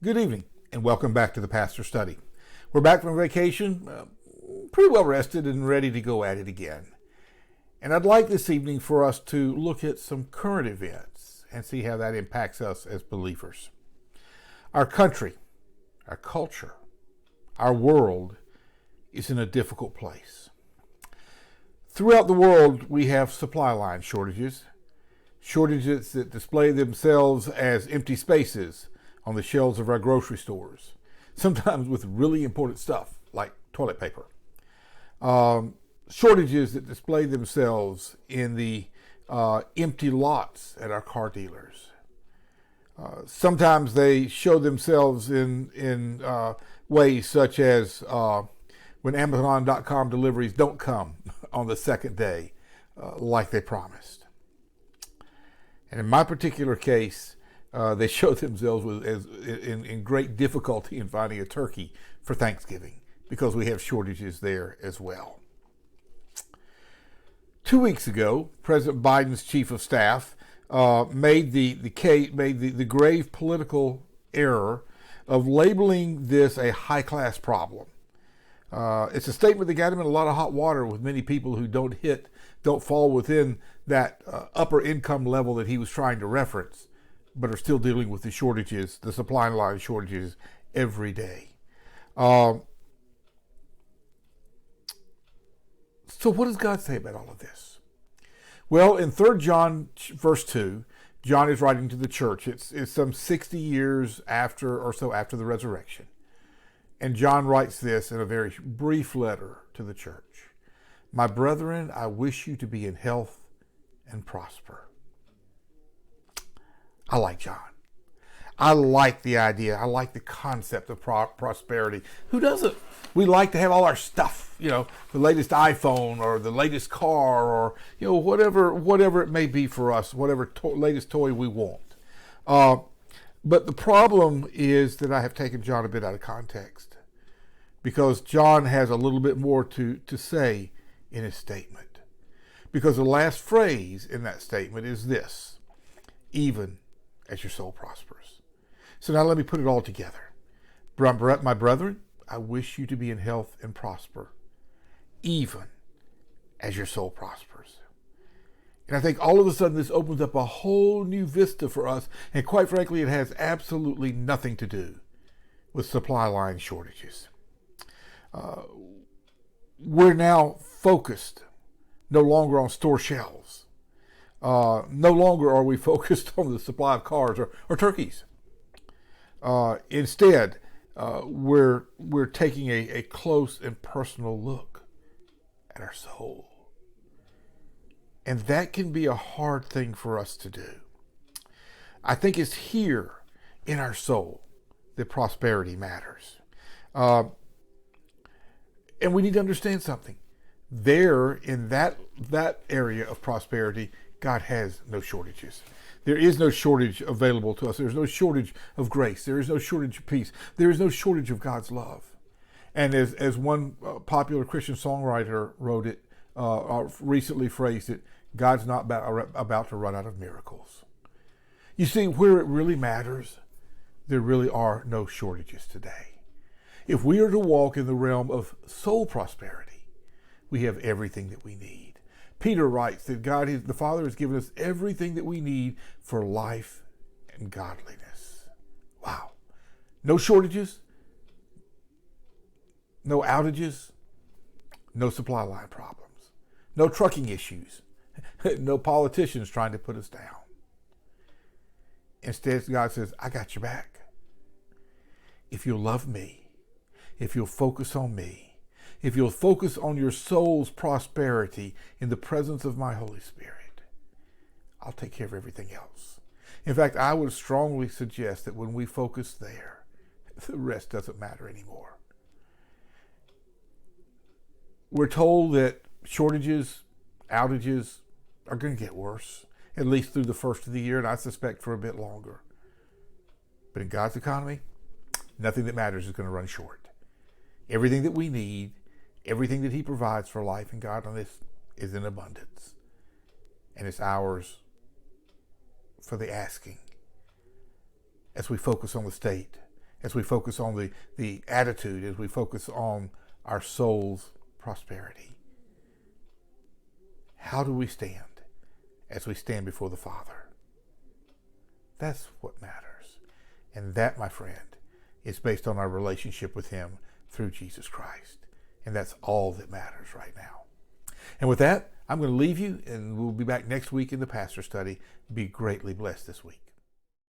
Good evening, and welcome back to the Pastor Study. We're back from vacation, pretty well rested and ready to go at it again. And I'd like this evening for us to look at some current events and see how that impacts us as believers. Our country, our culture, our world is in a difficult place. Throughout the world, we have supply line shortages that display themselves as empty spaces on the shelves of our grocery stores, sometimes with really important stuff like toilet paper. Shortages that display themselves in the empty lots at our car dealers. Sometimes they show themselves in ways such as when Amazon.com deliveries don't come on the second day like they promised. And in my particular case, they show themselves in great difficulty in finding a turkey for Thanksgiving because we have shortages there as well. 2 weeks ago, President Biden's chief of staff made the grave political error of labeling this a high-class problem. It's a statement that got him in a lot of hot water with many people who don't fall within that upper income level that he was trying to reference, but are still dealing with the shortages, the supply line shortages every day. So what does God say about all of this? Well, in 3 John verse 2, John is writing to the church. It's some 60 years after the resurrection. And John writes this in a very brief letter to the church. My brethren, I wish you to be in health and prosper. I like John. I like the idea. I like the concept of prosperity. Who doesn't? We like to have all our stuff, the latest iPhone or the latest car or, whatever it may be for us, whatever latest toy we want. But the problem is that I have taken John a bit out of context because John has a little bit more to say in his statement. Because the last phrase in that statement is this, even as your soul prospers. So now let me put it all together. My brethren, I wish you to be in health and prosper, even as your soul prospers. And I think all of a sudden this opens up a whole new vista for us, and quite frankly, it has absolutely nothing to do with supply line shortages. We're now focused no longer on store shelves. No longer are we focused on the supply of cars or turkeys. Instead, we're taking a close and personal look at our soul. And that can be a hard thing for us to do. I think it's here in our soul that prosperity matters. And we need to understand something. There, in that area of prosperity, God has no shortages. There is no shortage available to us. There's no shortage of grace. There is no shortage of peace. There is no shortage of God's love. And as one popular Christian songwriter wrote it, recently phrased it, God's not about to run out of miracles. You see, where it really matters, there really are no shortages today. If we are to walk in the realm of soul prosperity, we have everything that we need. Peter writes that the Father has given us everything that we need for life and godliness. Wow. No shortages, no outages, no supply line problems, no trucking issues, no politicians trying to put us down. Instead, God says, I got your back. If you'll love me, if you'll focus on me, if you'll focus on your soul's prosperity in the presence of my Holy Spirit, I'll take care of everything else. In fact, I would strongly suggest that when we focus there, the rest doesn't matter anymore. We're told that shortages, outages are going to get worse, at least through the first of the year, and I suspect for a bit longer. But in God's economy, nothing that matters is going to run short. Everything that we need, everything that He provides for life and godliness is in abundance. And it's ours for the asking as we focus on the state as we focus on the attitude, as we focus on our soul's prosperity. How do we stand as we stand before the Father? That's what matters. And that, my friend, is based on our relationship with Him through Jesus Christ. And that's all that matters right now. And with that, I'm going to leave you, and we'll be back next week in the Pastor Study. Be greatly blessed this week.